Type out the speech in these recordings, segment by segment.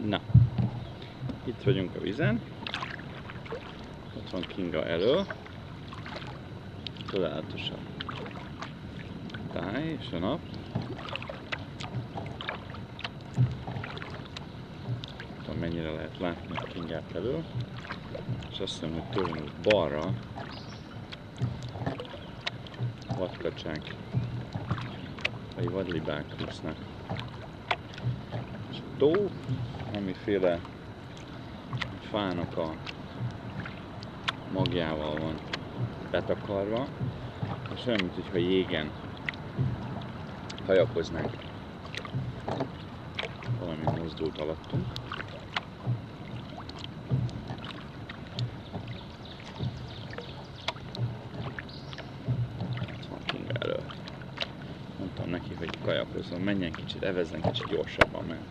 Na, itt vagyunk a vízen. Ott van Kinga elő. Csodálatos a táj és a nap. Nem tudom, mennyire lehet látni a Kingát elő. És azt hiszem, hogy tőlünk balra vadkacsák vagy vadlibák úsznak. És a tó, amiféle fának a magjával van betakarva, és olyan, mintha jégen hajakoznánk. Valami mozdult alattunk. Itt van Kinga elő. Mondtam neki, hogy kajakozzon, menjen kicsit, evezzen kicsit gyorsabban, mert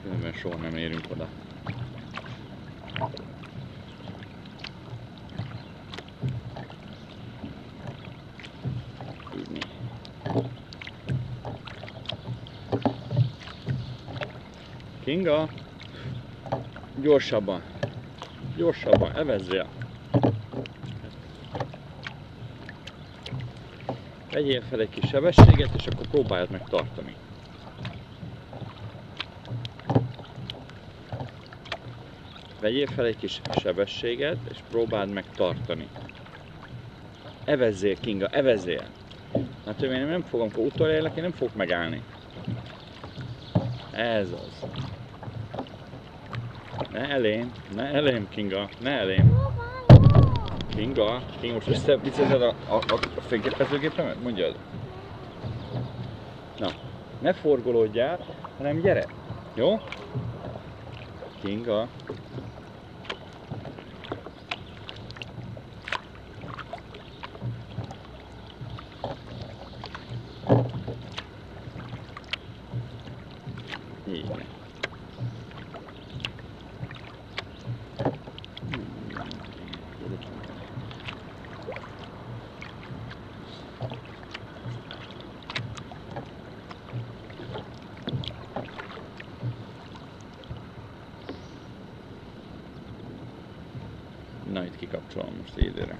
különben soha nem érünk oda. Kinga! Gyorsabban! Gyorsabban, evezzél! Vegyél fel egy kis sebességet, és akkor próbáljad meg tartani. Vegyél fel egy kis sebességet, és próbáld meg tartani. Evezzél, Kinga, evezzél! Hát én nem fogom, amikor utolérlek, én nem fogok megállni. Ez az. Ne elém, Kinga, ne elém. Kinga, most összeviccezed a fényképezőgépemet? Mondjad. Na, ne forgolódjál, hanem gyere. Jó? Kinga. Így. Na, itt kikapcsolom most élőre.